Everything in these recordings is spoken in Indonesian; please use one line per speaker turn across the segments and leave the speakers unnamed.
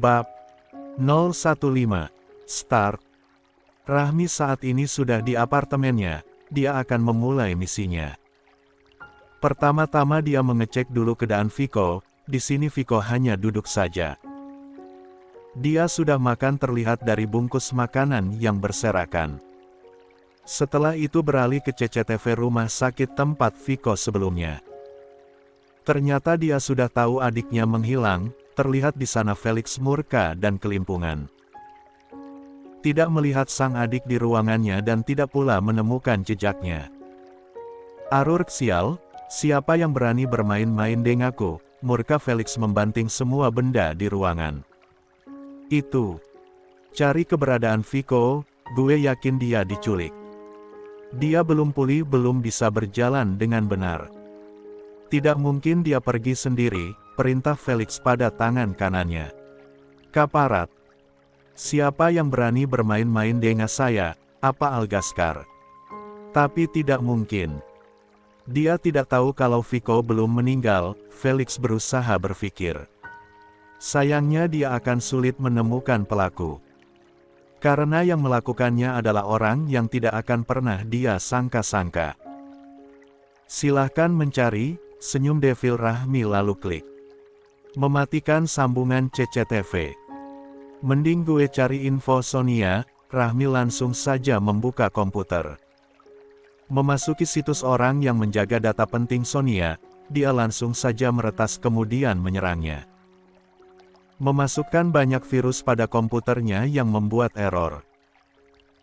Bab 015 Start. Rahmi saat ini sudah di apartemennya, dia akan memulai misinya. Pertama-tama dia mengecek dulu keadaan Viko, di sini Viko hanya duduk saja. Dia sudah makan terlihat dari bungkus makanan yang berserakan. Setelah itu beralih ke CCTV rumah sakit tempat Viko sebelumnya. Ternyata dia sudah tahu adiknya menghilang, terlihat di sana Felix murka dan kelimpungan. Tidak melihat sang adik di ruangannya dan tidak pula menemukan jejaknya. Arur sial, siapa yang berani bermain-main denganku, murka Felix membanting semua benda di ruangan. Itu. Cari keberadaan Viko, gue yakin dia diculik. Dia belum pulih, belum bisa berjalan dengan benar. Tidak mungkin dia pergi sendiri, perintah Felix pada tangan kanannya. Kaparat. Siapa yang berani bermain-main dengan saya, apa Algaskar? Tapi tidak mungkin. Dia tidak tahu kalau Viko belum meninggal, Felix berusaha berpikir. Sayangnya dia akan sulit menemukan pelaku. Karena yang melakukannya adalah orang yang tidak akan pernah dia sangka-sangka. Silahkan mencari, senyum Devil Rahmi lalu klik. Mematikan sambungan CCTV. Mending gue cari info Sonia, Rahmi langsung saja membuka komputer. Memasuki situs orang yang menjaga data penting Sonia, dia langsung saja meretas kemudian menyerangnya. Memasukkan banyak virus pada komputernya yang membuat error.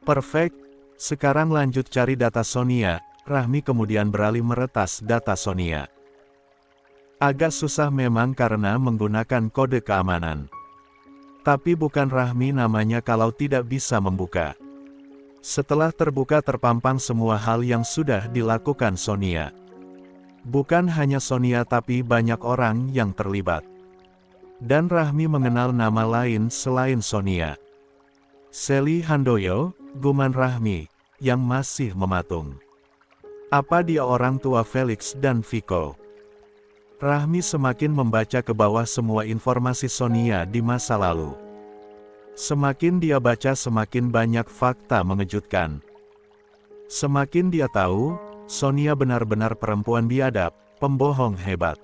Perfect, sekarang lanjut cari data Sonia, Rahmi kemudian beralih meretas data Sonia. Agak susah memang karena menggunakan kode keamanan. Tapi bukan Rahmi namanya kalau tidak bisa membuka. Setelah terbuka terpampang semua hal yang sudah dilakukan Sonia. Bukan hanya Sonia tapi banyak orang yang terlibat. Dan Rahmi mengenal nama lain selain Sonia. Sally Handoyo, Guman Rahmi, yang masih mematung. Apa dia orang tua Felix dan Viko? Rahmi semakin membaca ke bawah semua informasi Sonia di masa lalu. Semakin dia baca semakin banyak fakta mengejutkan. Semakin dia tahu, Sonia benar-benar perempuan biadab, pembohong hebat.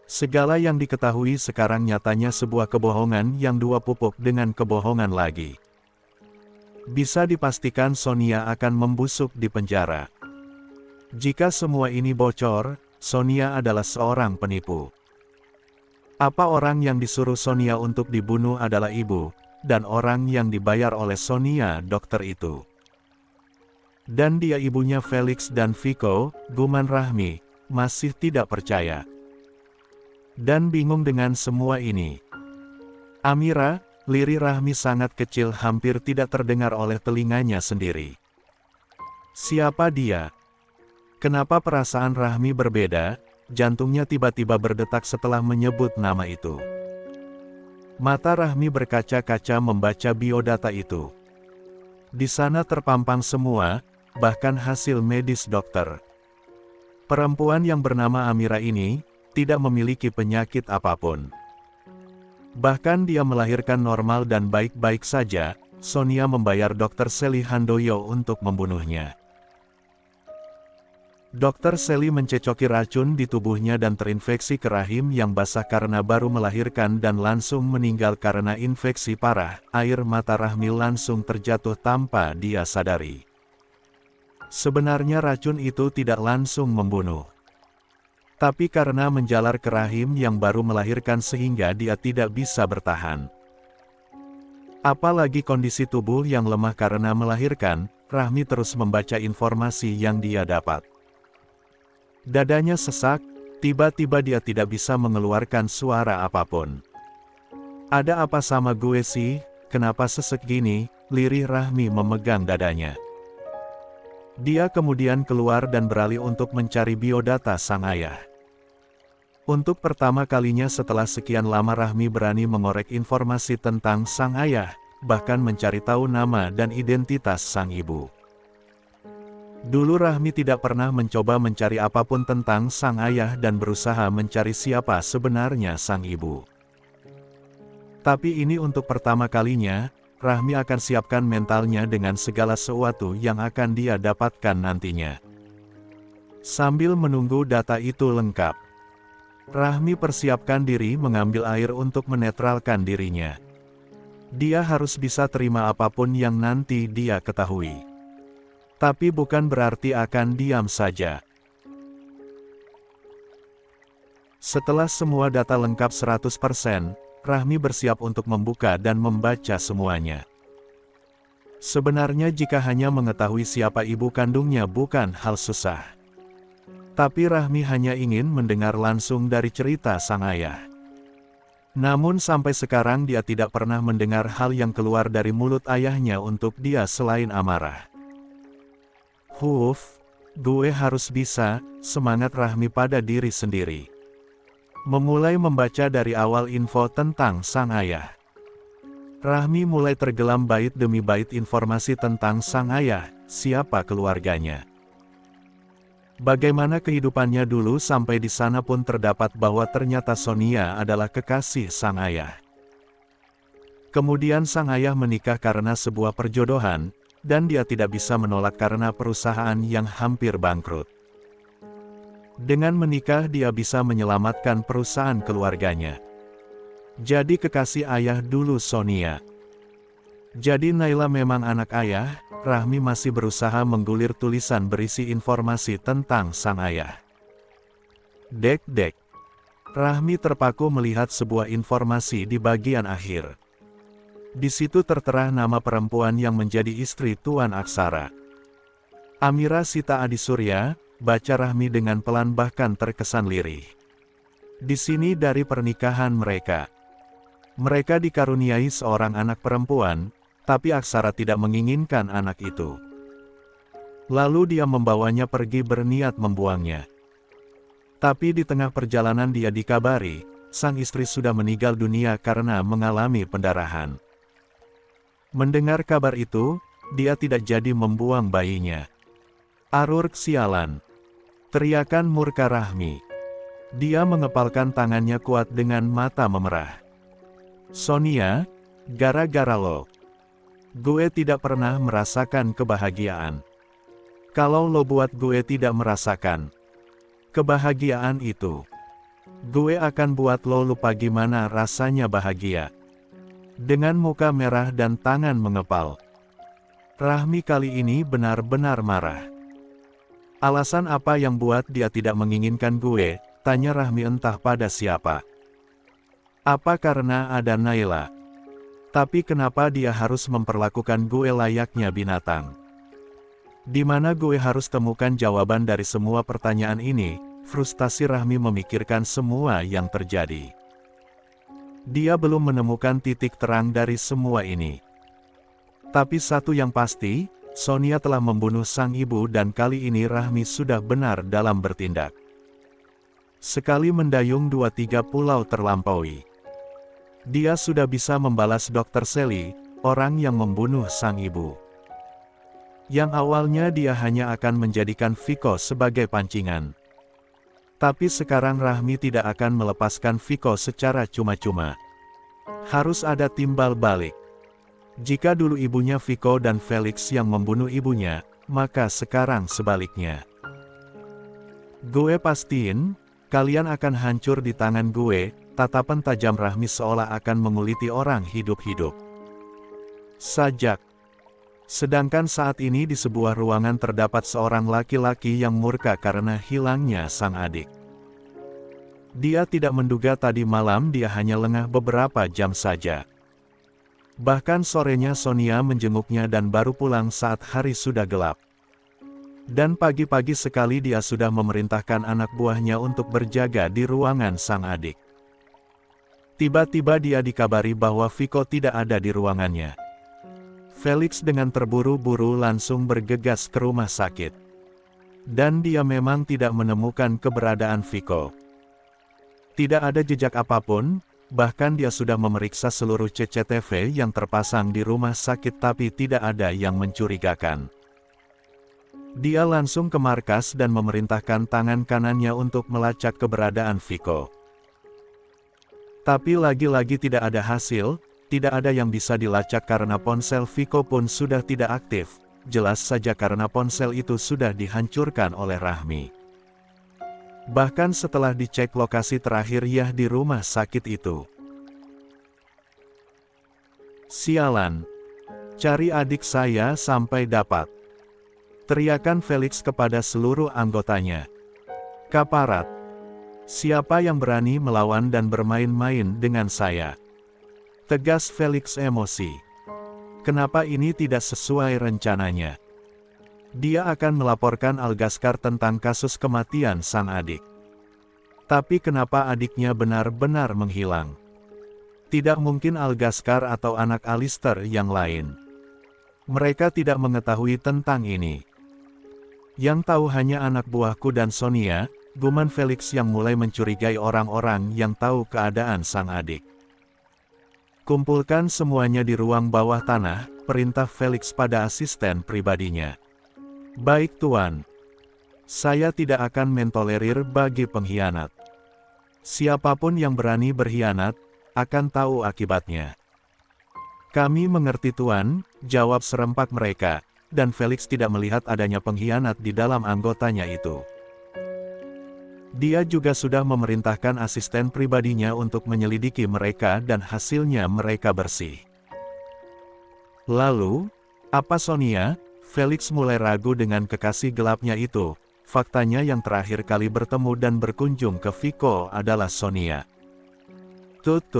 Segala yang diketahui sekarang nyatanya sebuah kebohongan yang dua pupuk dengan kebohongan lagi. Bisa dipastikan Sonia akan membusuk di penjara. Jika semua ini bocor, Sonia adalah seorang penipu. Apa orang yang disuruh Sonia untuk dibunuh adalah ibu, dan orang yang dibayar oleh Sonia dokter itu. Dan dia ibunya Felix dan Viko, Guman Rahmi, masih tidak percaya. Dan bingung dengan semua ini. Amira, lirih Rahmi sangat kecil hampir tidak terdengar oleh telinganya sendiri. Siapa dia? Kenapa perasaan Rahmi berbeda? Jantungnya tiba-tiba berdetak setelah menyebut nama itu. Mata Rahmi berkaca-kaca membaca biodata itu. Di sana terpampang semua, bahkan hasil medis dokter. Perempuan yang bernama Amira ini, tidak memiliki penyakit apapun. Bahkan dia melahirkan normal dan baik-baik saja, Sonia membayar Dr. Sally Handoyo untuk membunuhnya. Dr. Sally mencecoki racun di tubuhnya dan terinfeksi ke rahim yang basah karena baru melahirkan dan langsung meninggal karena infeksi parah. Air mata Rahmi langsung terjatuh tanpa dia sadari. Sebenarnya racun itu tidak langsung membunuh. Tapi karena menjalar ke rahim yang baru melahirkan sehingga dia tidak bisa bertahan. Apalagi kondisi tubuh yang lemah karena melahirkan, Rahmi terus membaca informasi yang dia dapat. Dadanya sesak, tiba-tiba dia tidak bisa mengeluarkan suara apapun. Ada apa sama gue sih, kenapa sesek gini, lirih Rahmi memegang dadanya. Dia kemudian keluar dan beralih untuk mencari biodata sang ayah. Untuk pertama kalinya setelah sekian lama Rahmi berani mengorek informasi tentang sang ayah, bahkan mencari tahu nama dan identitas sang ibu. Dulu Rahmi tidak pernah mencoba mencari apapun tentang sang ayah dan berusaha mencari siapa sebenarnya sang ibu. Tapi ini untuk pertama kalinya, Rahmi akan siapkan mentalnya dengan segala sesuatu yang akan dia dapatkan nantinya. Sambil menunggu data itu lengkap, Rahmi persiapkan diri mengambil air untuk menetralkan dirinya. Dia harus bisa terima apapun yang nanti dia ketahui. Tapi bukan berarti akan diam saja. Setelah semua data lengkap 100%, Rahmi bersiap untuk membuka dan membaca semuanya. Sebenarnya jika hanya mengetahui siapa ibu kandungnya bukan hal susah. Tapi Rahmi hanya ingin mendengar langsung dari cerita sang ayah. Namun sampai sekarang dia tidak pernah mendengar hal yang keluar dari mulut ayahnya untuk dia selain amarah. Gue harus bisa, semangat Rahmi pada diri sendiri. Memulai membaca dari awal info tentang sang ayah. Rahmi mulai tergelam bait demi bait informasi tentang sang ayah, siapa keluarganya. Bagaimana kehidupannya dulu sampai di sana pun terdapat bahwa ternyata Sonia adalah kekasih sang ayah. Kemudian sang ayah menikah karena sebuah perjodohan, dan dia tidak bisa menolak karena perusahaan yang hampir bangkrut. Dengan menikah dia bisa menyelamatkan perusahaan keluarganya. Jadi kekasih ayah dulu Sonia. Jadi Naila memang anak ayah. Rahmi masih berusaha menggulir tulisan berisi informasi tentang sang ayah. Dek. Rahmi terpaku melihat sebuah informasi di bagian akhir. Di situ tertera nama perempuan yang menjadi istri Tuan Aksara. Amira Sita Adisurya, baca Rahmi dengan pelan bahkan terkesan lirih. Di sini dari pernikahan mereka. Mereka dikaruniai seorang anak perempuan, tapi Aksara tidak menginginkan anak itu. Lalu dia membawanya pergi berniat membuangnya. Tapi di tengah perjalanan dia dikabari, sang istri sudah meninggal dunia karena mengalami pendarahan. Mendengar kabar itu, dia tidak jadi membuang bayinya. Arur sialan. Teriakan murka Rahmi. Dia mengepalkan tangannya kuat dengan mata memerah. Sonia, gara-gara lo. Gue tidak pernah merasakan kebahagiaan. Kalau lo buat gue tidak merasakan kebahagiaan itu, gue akan buat lo lupa gimana rasanya bahagia. Dengan muka merah dan tangan mengepal, Rahmi kali ini benar-benar marah. Alasan apa yang buat dia tidak menginginkan gue? Tanya Rahmi entah pada siapa. Apa karena ada Naila? Tapi kenapa dia harus memperlakukan gue layaknya binatang? Di mana gue harus temukan jawaban dari semua pertanyaan ini? Frustasi Rahmi memikirkan semua yang terjadi. Dia belum menemukan titik terang dari semua ini. Tapi satu yang pasti, Sonia telah membunuh sang ibu dan kali ini Rahmi sudah benar dalam bertindak. Sekali mendayung 2-3 pulau terlampaui. Dia sudah bisa membalas Dr. Sally, orang yang membunuh sang ibu. Yang awalnya dia hanya akan menjadikan Viko sebagai pancingan. Tapi sekarang Rahmi tidak akan melepaskan Viko secara cuma-cuma. Harus ada timbal balik. Jika dulu ibunya Viko dan Felix yang membunuh ibunya, maka sekarang sebaliknya. Gue pastiin, kalian akan hancur di tangan gue. Tatapan tajam Rahmi seolah akan menguliti orang hidup-hidup. Sajak. Sedangkan saat ini di sebuah ruangan terdapat seorang laki-laki yang murka karena hilangnya sang adik. Dia tidak menduga tadi malam dia hanya lengah beberapa jam saja. Bahkan sorenya Sonia menjenguknya dan baru pulang saat hari sudah gelap. Dan pagi-pagi sekali dia sudah memerintahkan anak buahnya untuk berjaga di ruangan sang adik. Tiba-tiba dia dikabari bahwa Viko tidak ada di ruangannya. Felix dengan terburu-buru langsung bergegas ke rumah sakit. Dan dia memang tidak menemukan keberadaan Viko. Tidak ada jejak apapun, bahkan dia sudah memeriksa seluruh CCTV yang terpasang di rumah sakit tapi tidak ada yang mencurigakan. Dia langsung ke markas dan memerintahkan tangan kanannya untuk melacak keberadaan Viko. Tapi lagi-lagi tidak ada hasil, tidak ada yang bisa dilacak karena ponsel Viko pun sudah tidak aktif, jelas saja karena ponsel itu sudah dihancurkan oleh Rahmi. Bahkan setelah dicek lokasi terakhir Yah di rumah sakit itu. Sialan. Cari adik saya sampai dapat. Teriakan Felix kepada seluruh anggotanya. Kaparat. Siapa yang berani melawan dan bermain-main dengan saya? Tegas Felix emosi. Kenapa ini tidak sesuai rencananya? Dia akan melaporkan Algaskar tentang kasus kematian sang adik. Tapi kenapa adiknya benar-benar menghilang? Tidak mungkin Algaskar atau anak Alistair yang lain. Mereka tidak mengetahui tentang ini. Yang tahu hanya anak buahku dan Sonia, guman Felix yang mulai mencurigai orang-orang yang tahu keadaan sang adik. Kumpulkan semuanya di ruang bawah tanah, perintah Felix pada asisten pribadinya. Baik Tuan. Saya tidak akan mentolerir bagi pengkhianat. Siapapun yang berani berkhianat, akan tahu akibatnya. Kami mengerti Tuan, jawab serempak mereka, dan Felix tidak melihat adanya pengkhianat di dalam anggotanya itu. Dia juga sudah memerintahkan asisten pribadinya untuk menyelidiki mereka dan hasilnya mereka bersih. Lalu, apa Sonia? Felix mulai ragu dengan kekasih gelapnya itu. Faktanya yang terakhir kali bertemu dan berkunjung ke Viko adalah Sonia. Tut.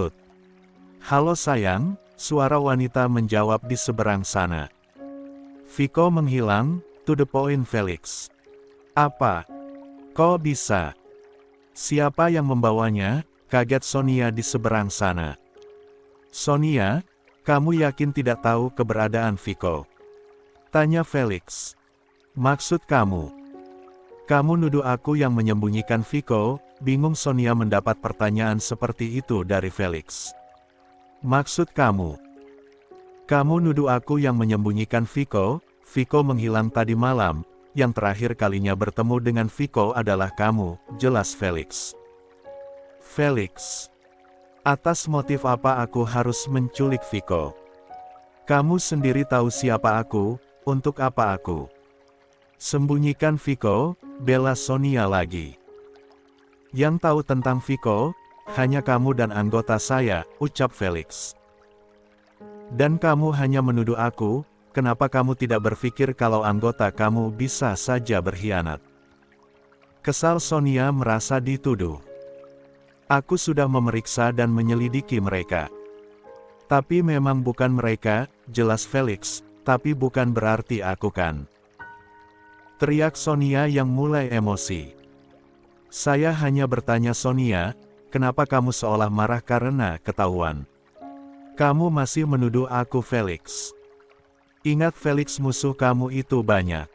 Halo sayang, suara wanita menjawab di seberang sana. Viko menghilang, to the point Felix. Apa? Kok bisa? Siapa yang membawanya? Kaget Sonia di seberang sana. Sonia, kamu yakin tidak tahu keberadaan Viko? Tanya Felix. Maksud kamu? Kamu nuduh aku yang menyembunyikan Viko? Bingung Sonia mendapat pertanyaan seperti itu dari Felix. Maksud kamu? Kamu nuduh aku yang menyembunyikan Viko? Viko menghilang tadi malam, yang terakhir kalinya bertemu dengan Viko adalah kamu, jelas Felix. Felix. Atas motif apa aku harus menculik Viko? Kamu sendiri tahu siapa aku. Untuk apa aku sembunyikan Viko? Bela Sonia lagi. Yang tahu tentang Viko, hanya kamu dan anggota saya, ucap Felix. Dan kamu hanya menuduh aku, kenapa kamu tidak berpikir kalau anggota kamu bisa saja berkhianat? Kesal Sonia merasa dituduh. Aku sudah memeriksa dan menyelidiki mereka. Tapi memang bukan mereka, jelas Felix. Tapi bukan berarti aku kan. Teriak Sonia yang mulai emosi. Saya hanya bertanya Sonia, kenapa kamu seolah marah karena ketahuan? Kamu masih menuduh aku Felix. Ingat Felix, musuh kamu itu banyak.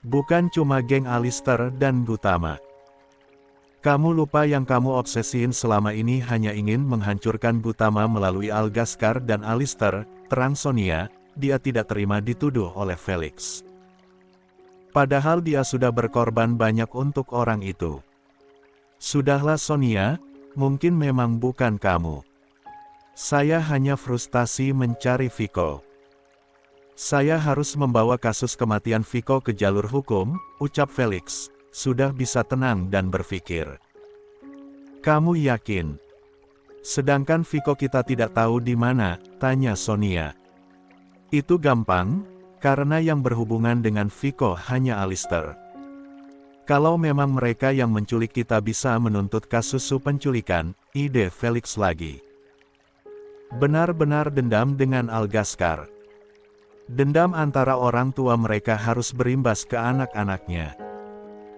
Bukan cuma geng Alistair dan Gutama. Kamu lupa yang kamu obsesiin selama ini hanya ingin menghancurkan Gutama melalui Algaskar dan Alistair, terang Sonia. Dia tidak terima dituduh oleh Felix. Padahal dia sudah berkorban banyak untuk orang itu. Sudahlah Sonia, mungkin memang bukan kamu. Saya hanya frustasi mencari Viko. Saya harus membawa kasus kematian Viko ke jalur hukum, ucap Felix, sudah bisa tenang dan berpikir. Kamu yakin? Sedangkan Viko kita tidak tahu di mana, tanya Sonia. Itu gampang, karena yang berhubungan dengan Viko hanya Alistair. Kalau memang mereka yang menculik kita bisa menuntut kasus penculikan, ide Felix lagi. Benar-benar dendam dengan Algaskar. Dendam antara orang tua mereka harus berimbas ke anak-anaknya.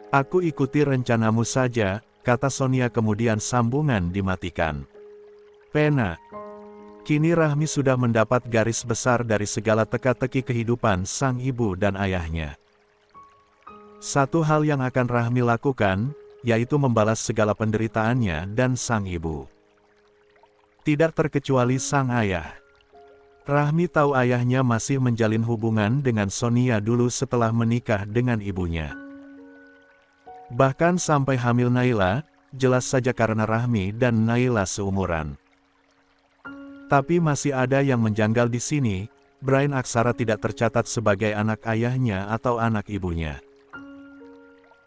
Aku ikuti rencanamu saja, kata Sonia kemudian sambungan dimatikan. Pena. Kini Rahmi sudah mendapat garis besar dari segala teka-teki kehidupan sang ibu dan ayahnya. Satu hal yang akan Rahmi lakukan, yaitu membalas segala penderitaannya dan sang ibu. Tidak terkecuali sang ayah. Rahmi tahu ayahnya masih menjalin hubungan dengan Sonia dulu setelah menikah dengan ibunya. Bahkan sampai hamil Naila, jelas saja karena Rahmi dan Naila seumuran. Tapi masih ada yang menjanggal di sini, Brian Aksara tidak tercatat sebagai anak ayahnya atau anak ibunya.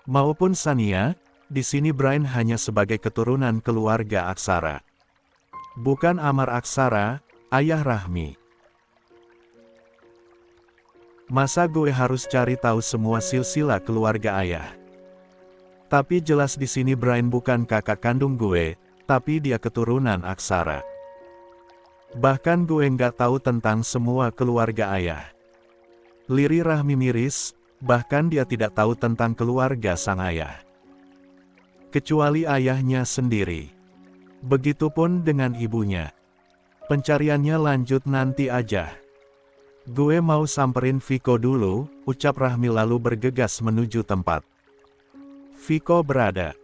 Maupun Sania, di sini Brian hanya sebagai keturunan keluarga Aksara. Bukan Amar Aksara, ayah Rahmi. Masa gue harus cari tahu semua silsilah keluarga ayah? Tapi jelas di sini Brian bukan kakak kandung gue, tapi dia keturunan Aksara. Bahkan gue nggak tahu tentang semua keluarga ayah. Liri Rahmi miris, bahkan dia tidak tahu tentang keluarga sang ayah. Kecuali ayahnya sendiri. Begitupun dengan ibunya. Pencariannya lanjut nanti aja. Gue mau samperin Viko dulu, ucap Rahmi lalu bergegas menuju tempat Viko berada.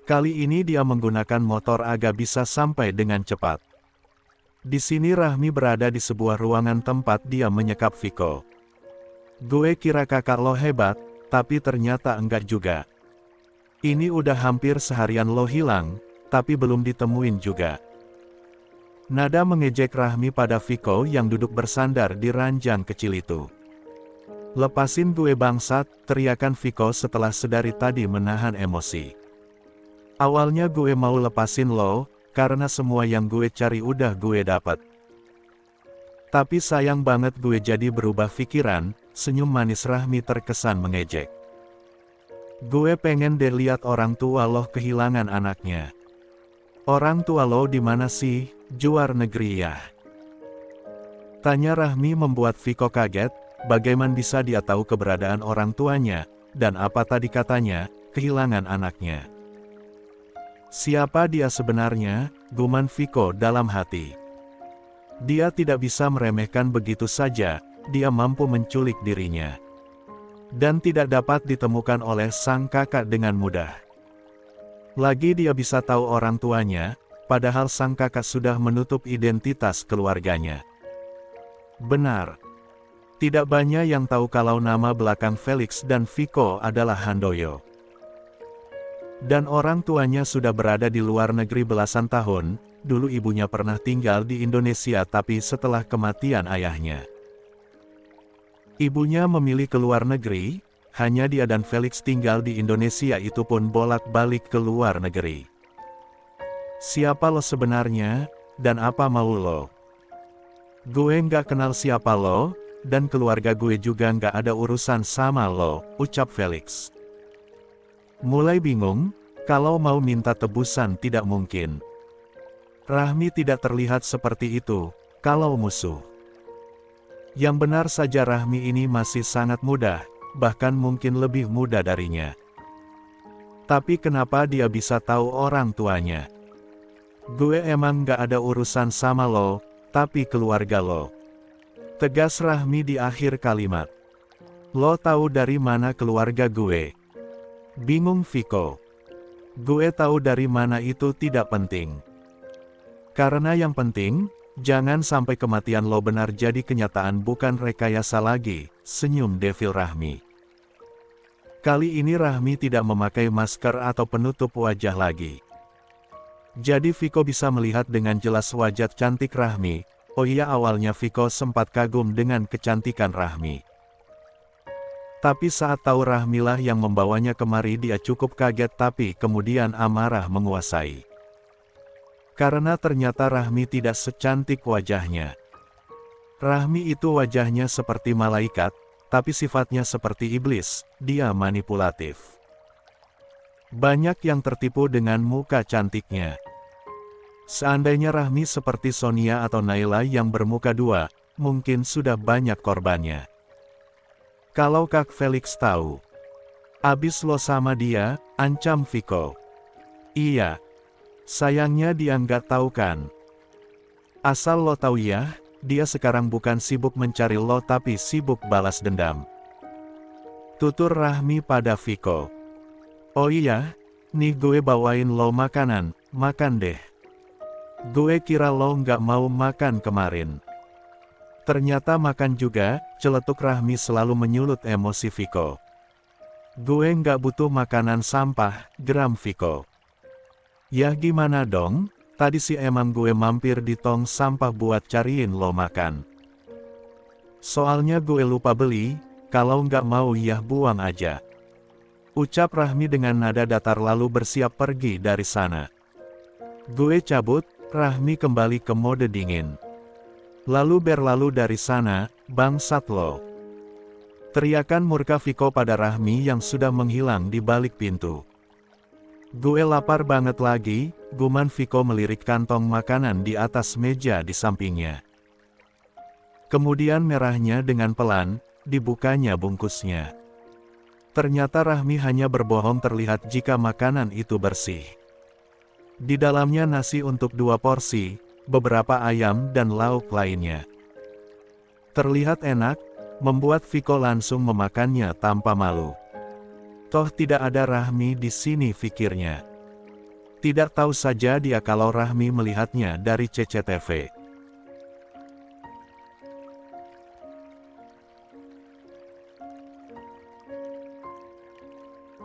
Kali ini dia menggunakan motor agak bisa sampai dengan cepat. Di sini Rahmi berada di sebuah ruangan tempat dia menyekap Viko. Gue kira kakak lo hebat, tapi ternyata enggak juga. Ini udah hampir seharian lo hilang, tapi belum ditemuin juga. Nada mengejek Rahmi pada Viko yang duduk bersandar di ranjang kecil itu. Lepasin gue bangsat, teriakan Viko setelah sedari tadi menahan emosi. Awalnya gue mau lepasin lo, karena semua yang gue cari udah gue dapat. Tapi sayang banget gue jadi berubah pikiran, senyum manis Rahmi terkesan mengejek. Gue pengen deh lihat orang tua lo kehilangan anaknya. Orang tua lo di mana sih, luar negeri ya? Tanya Rahmi membuat Viko kaget, bagaimana bisa dia tahu keberadaan orang tuanya, dan apa tadi katanya, kehilangan anaknya. Siapa dia sebenarnya, guman Viko dalam hati. Dia tidak bisa meremehkan begitu saja, dia mampu menculik dirinya. Dan tidak dapat ditemukan oleh sang kakak dengan mudah. Lagi dia bisa tahu orang tuanya, padahal sang kakak sudah menutup identitas keluarganya. Benar. Tidak banyak yang tahu kalau nama belakang Felix dan Viko adalah Handoyo. Dan orang tuanya sudah berada di luar negeri belasan tahun, dulu ibunya pernah tinggal di Indonesia tapi setelah kematian ayahnya. Ibunya memilih ke luar negeri, hanya dia dan Felix tinggal di Indonesia itu pun bolak-balik ke luar negeri. Siapa lo sebenarnya, dan apa mau lo? Gue nggak kenal siapa lo, dan keluarga gue juga nggak ada urusan sama lo, ucap Felix. Mulai bingung, kalau mau minta tebusan tidak mungkin. Rahmi tidak terlihat seperti itu, kalau musuh. Yang benar saja Rahmi ini masih sangat muda, bahkan mungkin lebih muda darinya. Tapi kenapa dia bisa tahu orang tuanya? Gue emang gak ada urusan sama lo, tapi keluarga lo. Tegas Rahmi di akhir kalimat. Lo tahu dari mana keluarga gue? Bingung Viko. Gue tahu dari mana itu tidak penting. Karena yang penting, jangan sampai kematian lo benar jadi kenyataan bukan rekayasa lagi, senyum Devil Rahmi. Kali ini Rahmi tidak memakai masker atau penutup wajah lagi. Jadi Viko bisa melihat dengan jelas wajah cantik Rahmi. Oh iya, awalnya Viko sempat kagum dengan kecantikan Rahmi. Tapi saat tahu Rahmilah yang membawanya kemari dia cukup kaget tapi kemudian amarah menguasai. Karena ternyata Rahmi tidak secantik wajahnya. Rahmi itu wajahnya seperti malaikat, tapi sifatnya seperti iblis, dia manipulatif. Banyak yang tertipu dengan muka cantiknya. Seandainya Rahmi seperti Sonia atau Naila yang bermuka dua, mungkin sudah banyak korbannya. Kalau Kak Felix tahu, abis lo sama dia, ancam Viko. Iya. Sayangnya dia nggak tahu kan. Asal lo tahu ya, dia sekarang bukan sibuk mencari lo tapi sibuk balas dendam. Tutur Rahmi pada Viko. Oh iya, nih gue bawain lo makanan, makan deh. Gue kira lo nggak mau makan kemarin. Ternyata makan juga, celetuk Rahmi selalu menyulut emosi Viko. Gue nggak butuh makanan sampah, geram Viko. "Ya gimana dong, tadi sih emang gue mampir di tong sampah buat cariin lo makan. Soalnya gue lupa beli, kalau nggak mau ya buang aja," ucap Rahmi dengan nada datar lalu bersiap pergi dari sana. "Gue cabut," Rahmi kembali ke mode dingin. "Lalu berlalu dari sana, bangsat lo," teriakan murka Viko pada Rahmi yang sudah menghilang di balik pintu. "Gue lapar banget lagi," guman Viko melirik kantong makanan di atas meja di sampingnya. Kemudian merahnya dengan pelan, dibukanya bungkusnya. Ternyata Rahmi hanya berbohong terlihat jika makanan itu bersih. Di dalamnya nasi untuk 2 porsi, beberapa ayam dan lauk lainnya. Terlihat enak, membuat Viko langsung memakannya tanpa malu. Toh tidak ada Rahmi di sini, pikirnya. Tidak tahu saja dia kalau Rahmi melihatnya dari CCTV.